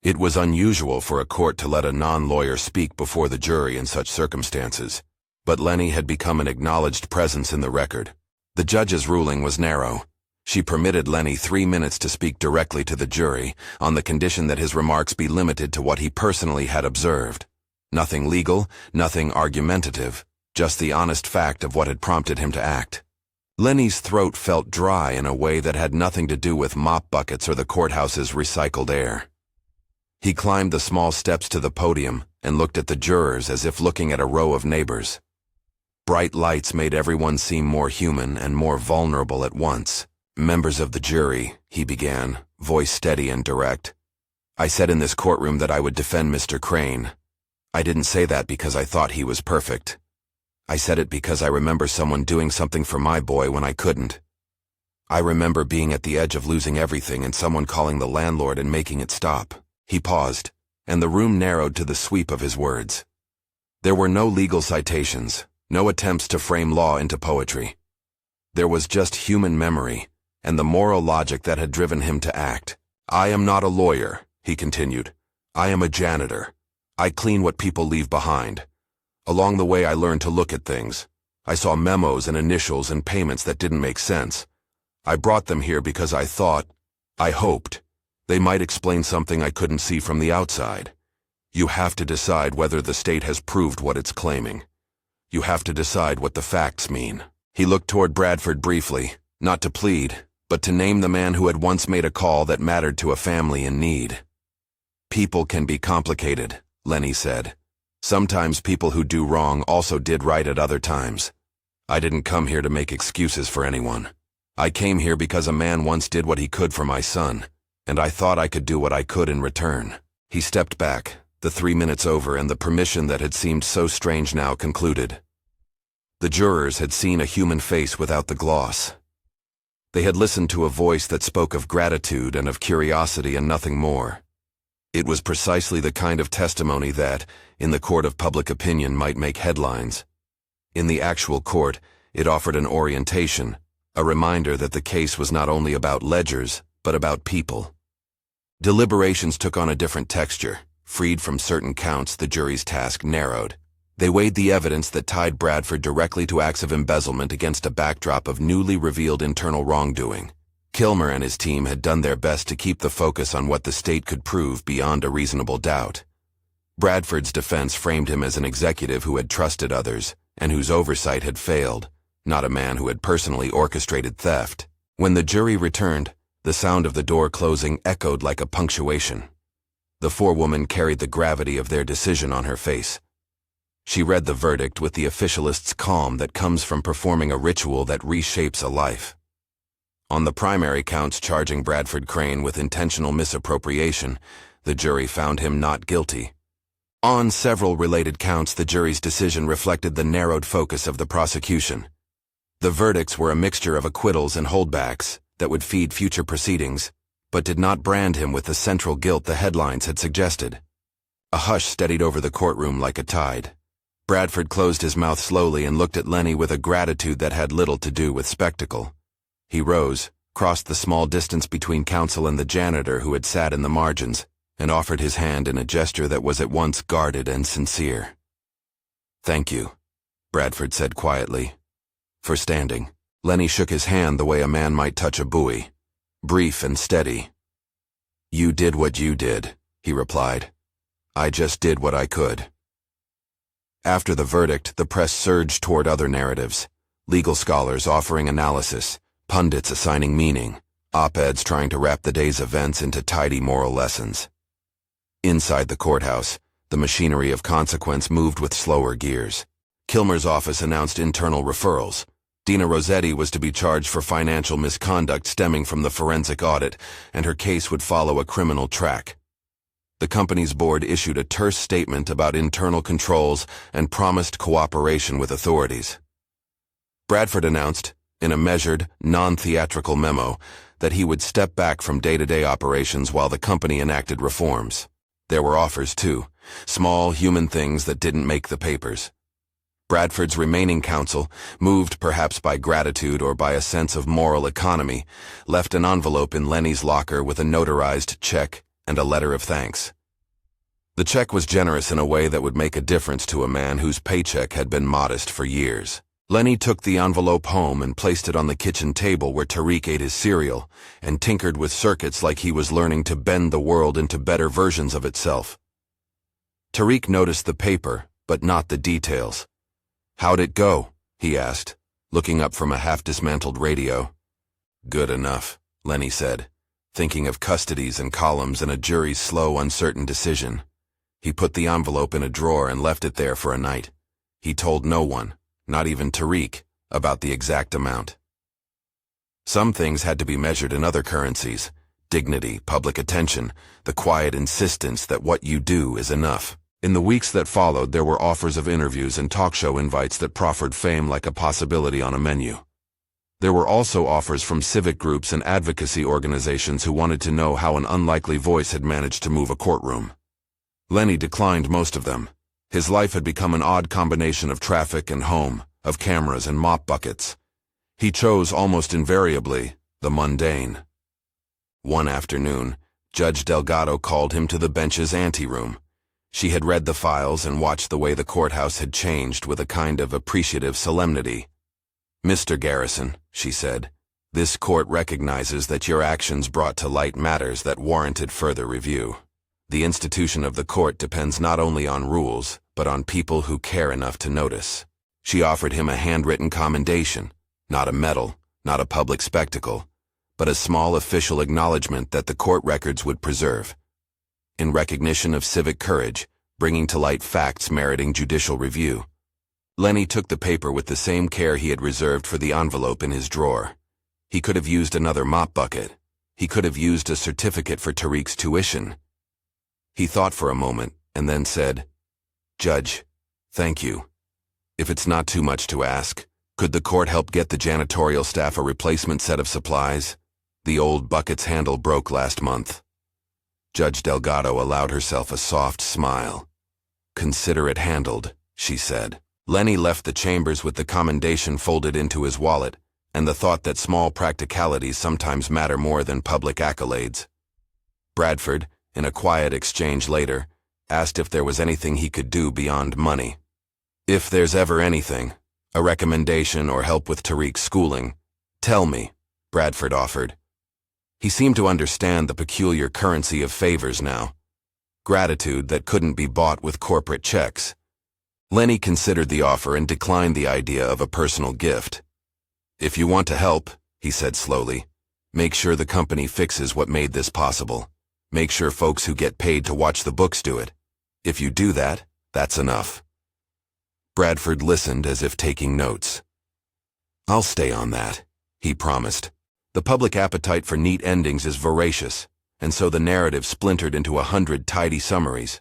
Speaker 1: It was unusual for a court to let a non-lawyer speak before the jury in such circumstances, but Lenny had become an acknowledged presence in the record. The judge's ruling was narrow. She permitted Lenny 3 minutes to speak directly to the jury, on the condition that his remarks be limited to what he personally had observed. Nothing legal, nothing argumentative, just the honest fact of what had prompted him to act. Lenny's throat felt dry in a way that had nothing to do with mop buckets or the courthouse's recycled air. He climbed the small steps to the podium and looked at the jurors as if looking at a row of neighbors. Bright lights made everyone seem more human and more vulnerable at once. "Members of the jury," he began, voice steady and direct. "I said in this courtroom that I would defend Mr. Crane. I didn't say that because I thought he was perfect. I said it because I remember someone doing something for my boy when I couldn't. I remember being at the edge of losing everything and someone calling the landlord and making it stop." He paused, and the room narrowed to the sweep of his words. There were no legal citations, no attempts to frame law into poetry. There was just human memory, and the moral logic that had driven him to act. "I am not a lawyer," he continued. "I am a janitor. I clean what people leave behind. Along the way I learned to look at things. I saw memos and initials and payments that didn't make sense. I brought them here because I hoped, they might explain something I couldn't see from the outside. You have to decide whether the state has proved what it's claiming. You have to decide what the facts mean. He looked toward Bradford briefly, not to plead, but to name the man who had once made a call that mattered to a family in need. People can be complicated, Lenny said. Sometimes people who do wrong also did right at other times. I didn't come here to make excuses for anyone. I came here because a man once did what he could for my son, and I thought I could do what I could in return. He stepped back, the 3 minutes over, and the permission that had seemed so strange now concluded. The jurors had seen a human face without the gloss. They had listened to a voice that spoke of gratitude and of curiosity and nothing more. It was precisely the kind of testimony that, in the court of public opinion, might make headlines. In the actual court, it offered an orientation, a reminder that the case was not only about ledgers, but about people. Deliberations took on a different texture. Freed from certain counts, the jury's task narrowed. They weighed the evidence that tied Bradford directly to acts of embezzlement against a backdrop of newly revealed internal wrongdoing. Kilmer and his team had done their best to keep the focus on what the state could prove beyond a reasonable doubt. Bradford's defense framed him as an executive who had trusted others, and whose oversight had failed, not a man who had personally orchestrated theft. When the jury returned, the sound of the door closing echoed like a punctuation. The forewoman carried the gravity of their decision on her face. She read the verdict with the officialist's calm that comes from performing a ritual that reshapes a life. On the primary counts charging Bradford Crane with intentional misappropriation, the jury found him not guilty. On several related counts, the jury's decision reflected the narrowed focus of the prosecution. The verdicts were a mixture of acquittals and holdbacks that would feed future proceedings, but did not brand him with the central guilt the headlines had suggested. A hush steadied over the courtroom like a tide. Bradford closed his mouth slowly and looked at Lenny with a gratitude that had little to do with spectacle. He rose, crossed the small distance between counsel and the janitor who had sat in the margins, and offered his hand in a gesture that was at once guarded and sincere. "Thank you," Bradford said quietly, "for standing." Lenny shook his hand the way a man might touch a buoy, brief and steady. "You did what you did," he replied. "I just did what I could." After the verdict, the press surged toward other narratives, legal scholars offering analysis, pundits assigning meaning, op-eds trying to wrap the day's events into tidy moral lessons. Inside the courthouse, the machinery of consequence moved with slower gears. Kilmer's office announced internal referrals. Dina Rossetti was to be charged for financial misconduct stemming from the forensic audit, and her case would follow a criminal track. The company's board issued a terse statement about internal controls and promised cooperation with authorities. Bradford announced, in a measured, non-theatrical memo, that he would step back from day-to-day operations while the company enacted reforms. There were offers, too, small human things that didn't make the papers. Bradford's remaining counsel, moved perhaps by gratitude or by a sense of moral economy, left an envelope in Lenny's locker with a notarized check and a letter of thanks. The check was generous in a way that would make a difference to a man whose paycheck had been modest for years. Lenny took the envelope home and placed it on the kitchen table where Tariq ate his cereal and tinkered with circuits like he was learning to bend the world into better versions of itself. Tariq noticed the paper, but not the details. "How'd it go?" he asked, looking up from a half-dismantled radio. "Good enough," Lenny said, thinking of custodies and columns and a jury's slow, uncertain decision. He put the envelope in a drawer and left it there for a night. He told no one, not even Tariq, about the exact amount. Some things had to be measured in other currencies: dignity, public attention, the quiet insistence that what you do is enough. In the weeks that followed, there were offers of interviews and talk show invites that proffered fame like a possibility on a menu. There were also offers from civic groups and advocacy organizations who wanted to know how an unlikely voice had managed to move a courtroom. Lenny declined most of them. His life had become an odd combination of traffic and home, of cameras and mop buckets. He chose almost invariably the mundane. One afternoon, Judge Delgado called him to the bench's anteroom. She had read the files and watched the way the courthouse had changed with a kind of appreciative solemnity. "Mr. Garrison," she said, "this court recognizes that your actions brought to light matters that warranted further review. The institution of the court depends not only on rules, but on people who care enough to notice." She offered him a handwritten commendation, not a medal, not a public spectacle, but a small official acknowledgement that the court records would preserve. In recognition of civic courage, bringing to light facts meriting judicial review. Lenny took the paper with the same care he had reserved for the envelope in his drawer. He could have used another mop bucket. He could have used a certificate for Tariq's tuition. He thought for a moment and then said, "Judge, thank you. If it's not too much to ask, could the court help get the janitorial staff a replacement set of supplies? The old bucket's handle broke last month." Judge Delgado allowed herself a soft smile. "Consider it handled," she said. Lenny left the chambers with the commendation folded into his wallet, and the thought that small practicalities sometimes matter more than public accolades. Bradford, in a quiet exchange later, asked if there was anything he could do beyond money. "If there's ever anything, a recommendation or help with Tariq's schooling, tell me," Bradford offered. He seemed to understand the peculiar currency of favors now. Gratitude that couldn't be bought with corporate checks. Lenny considered the offer and declined the idea of a personal gift. "If you want to help," he said slowly, "make sure the company fixes what made this possible. Make sure folks who get paid to watch the books do it. If you do that, that's enough." Bradford listened as if taking notes. "I'll stay on that," he promised. The public appetite for neat endings is voracious, and so the narrative splintered into 100 tidy summaries.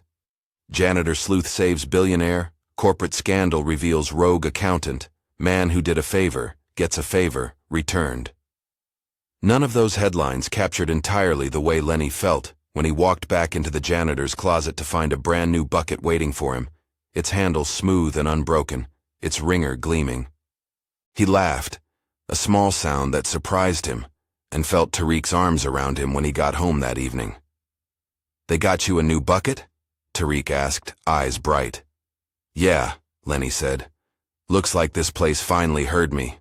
Speaker 1: Janitor sleuth saves billionaire, corporate scandal reveals rogue accountant, man who did a favor, gets a favor, returned. None of those headlines captured entirely the way Lenny felt when he walked back into the janitor's closet to find a brand new bucket waiting for him, its handle smooth and unbroken, its wringer gleaming. He laughed, a small sound that surprised him, and felt Tariq's arms around him when he got home that evening. "They got you a new bucket?" Tariq asked, eyes bright. "Yeah," Lenny said. "Looks like this place finally heard me."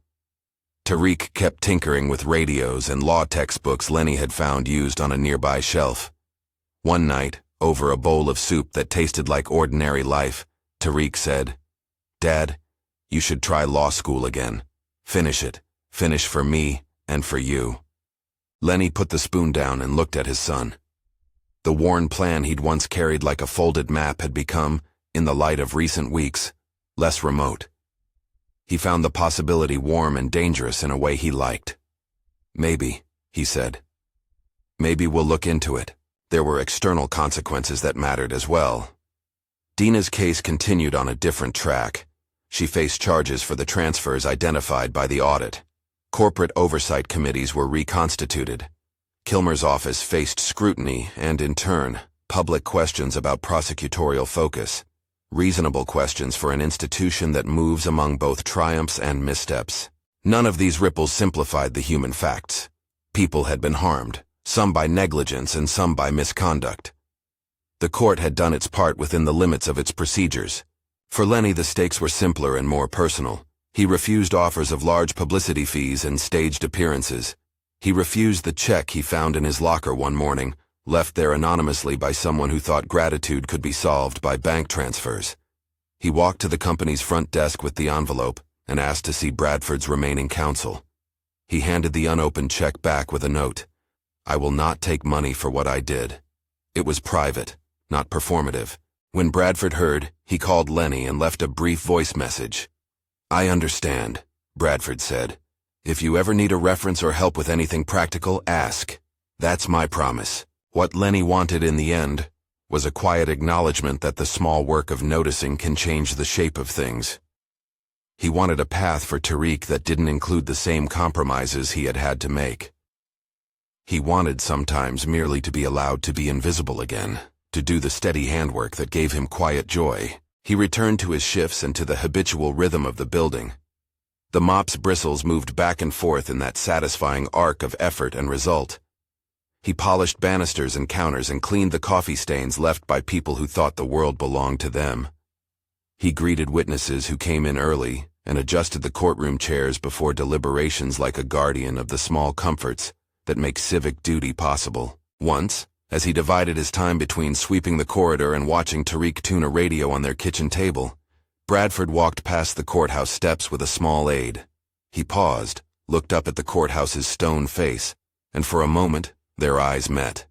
Speaker 1: Tariq kept tinkering with radios and law textbooks Lenny had found used on a nearby shelf. One night, over a bowl of soup that tasted like ordinary life, Tariq said, "Dad, you should try law school again. Finish it. Finish for me and for you." Lenny put the spoon down and looked at his son. The worn plan he'd once carried like a folded map had become, in the light of recent weeks, less remote. He found the possibility warm and dangerous in a way he liked. "Maybe," he said. "Maybe we'll look into it." There were external consequences that mattered as well. Dina's case continued on a different track. She faced charges for the transfers identified by the audit. Corporate oversight committees were reconstituted. Kilmer's office faced scrutiny and, in turn, public questions about prosecutorial focus. Reasonable questions for an institution that moves among both triumphs and missteps. None of these ripples simplified the human facts. People had been harmed, some by negligence and some by misconduct. The court had done its part within the limits of its procedures. For Lenny, the stakes were simpler and more personal. He refused offers of large publicity fees and staged appearances. He refused the check he found in his locker one morning, left there anonymously by someone who thought gratitude could be solved by bank transfers. He walked to the company's front desk with the envelope and asked to see Bradford's remaining counsel. He handed the unopened check back with a note. "I will not take money for what I did." It was private, not performative. When Bradford heard, he called Lenny and left a brief voice message. "I understand," Bradford said. "If you ever need a reference or help with anything practical, ask. That's my promise." What Lenny wanted in the end was a quiet acknowledgement that the small work of noticing can change the shape of things. He wanted a path for Tariq that didn't include the same compromises he had had to make. He wanted sometimes merely to be allowed to be invisible again, to do the steady handwork that gave him quiet joy. He returned to his shifts and to the habitual rhythm of the building. The mop's bristles moved back and forth in that satisfying arc of effort and result. He polished banisters and counters and cleaned the coffee stains left by people who thought the world belonged to them. He greeted witnesses who came in early and adjusted the courtroom chairs before deliberations like a guardian of the small comforts that make civic duty possible. Once, as he divided his time between sweeping the corridor and watching Tariq tune a radio on their kitchen table, Bradford walked past the courthouse steps with a small aide. He paused, looked up at the courthouse's stone face, and for a moment, their eyes met.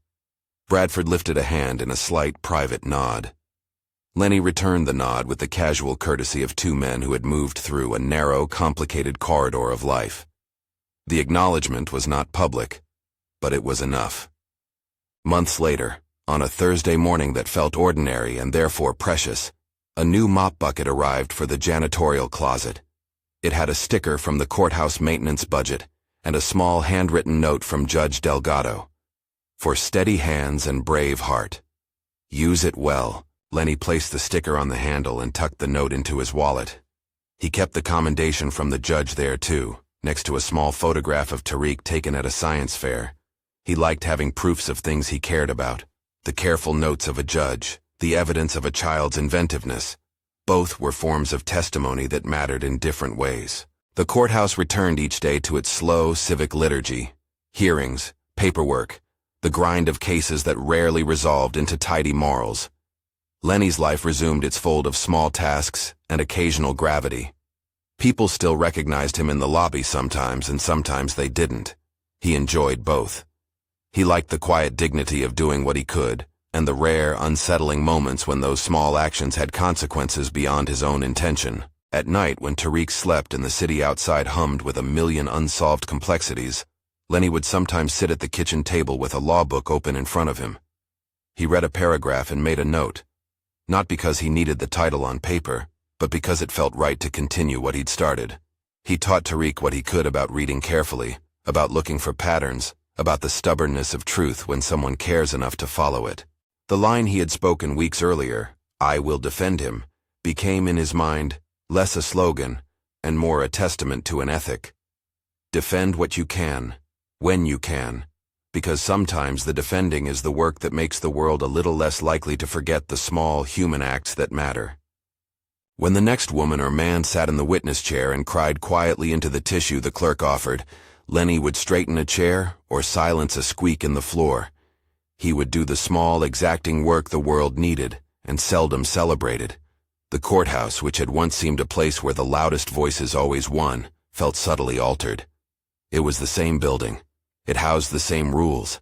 Speaker 1: Bradford lifted a hand in a slight, private nod. Lenny returned the nod with the casual courtesy of two men who had moved through a narrow, complicated corridor of life. The acknowledgement was not public, but it was enough. Months later, on a Thursday morning that felt ordinary and therefore precious, a new mop bucket arrived for the janitorial closet. It had a sticker from the courthouse maintenance budget and a small handwritten note from Judge Delgado. For steady hands and brave heart. Use it well. Lenny placed the sticker on the handle and tucked the note into his wallet. He kept the commendation from the judge there too, next to a small photograph of Tariq taken at a science fair. He liked having proofs of things he cared about. The careful notes of a judge, the evidence of a child's inventiveness. Both were forms of testimony that mattered in different ways. The courthouse returned each day to its slow civic liturgy. Hearings, paperwork, the grind of cases that rarely resolved into tidy morals. Lenny's life resumed its fold of small tasks and occasional gravity. People still recognized him in the lobby sometimes, and sometimes they didn't. He enjoyed both. He liked the quiet dignity of doing what he could, and the rare, unsettling moments when those small actions had consequences beyond his own intention. At night, when Tariq slept and the city outside hummed with a million unsolved complexities, Lenny would sometimes sit at the kitchen table with a law book open in front of him. He read a paragraph and made a note, not because he needed the title on paper, but because it felt right to continue what he'd started. He taught Tariq what he could about reading carefully, about looking for patterns, about the stubbornness of truth when someone cares enough to follow it. The line he had spoken weeks earlier, "I will defend him," became in his mind less a slogan and more a testament to an ethic. Defend what you can, when you can, because sometimes the defending is the work that makes the world a little less likely to forget the small human acts that matter. When the next woman or man sat in the witness chair and cried quietly into the tissue the clerk offered, Lenny would straighten a chair or silence a squeak in the floor. He would do the small, exacting work the world needed and seldom celebrated. The courthouse, which had once seemed a place where the loudest voices always won, felt subtly altered. It was the same building. It housed the same rules.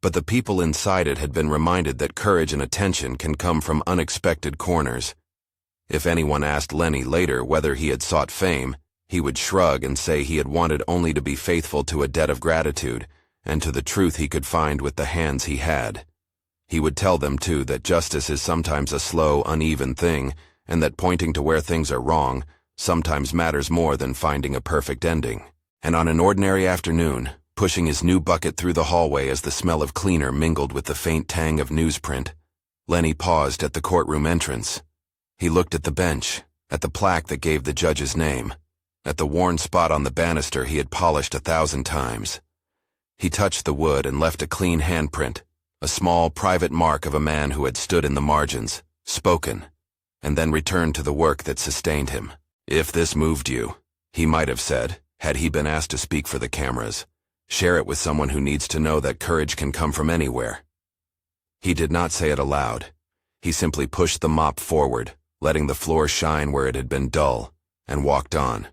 Speaker 1: But the people inside it had been reminded that courage and attention can come from unexpected corners. If anyone asked Lenny later whether he had sought fame, he would shrug and say he had wanted only to be faithful to a debt of gratitude and to the truth he could find with the hands he had. He would tell them, too, that justice is sometimes a slow, uneven thing, and that pointing to where things are wrong sometimes matters more than finding a perfect ending. And on an ordinary afternoon, pushing his new bucket through the hallway as the smell of cleaner mingled with the faint tang of newsprint, Lenny paused at the courtroom entrance. He looked at the bench, at the plaque that gave the judge's name, at the worn spot on the banister he had polished 1,000 times. He touched the wood and left a clean handprint, a small private mark of a man who had stood in the margins, spoken, and then returned to the work that sustained him. "If this moved you," he might have said, had he been asked to speak for the cameras, "share it with someone who needs to know that courage can come from anywhere." He did not say it aloud. He simply pushed the mop forward, letting the floor shine where it had been dull, and walked on.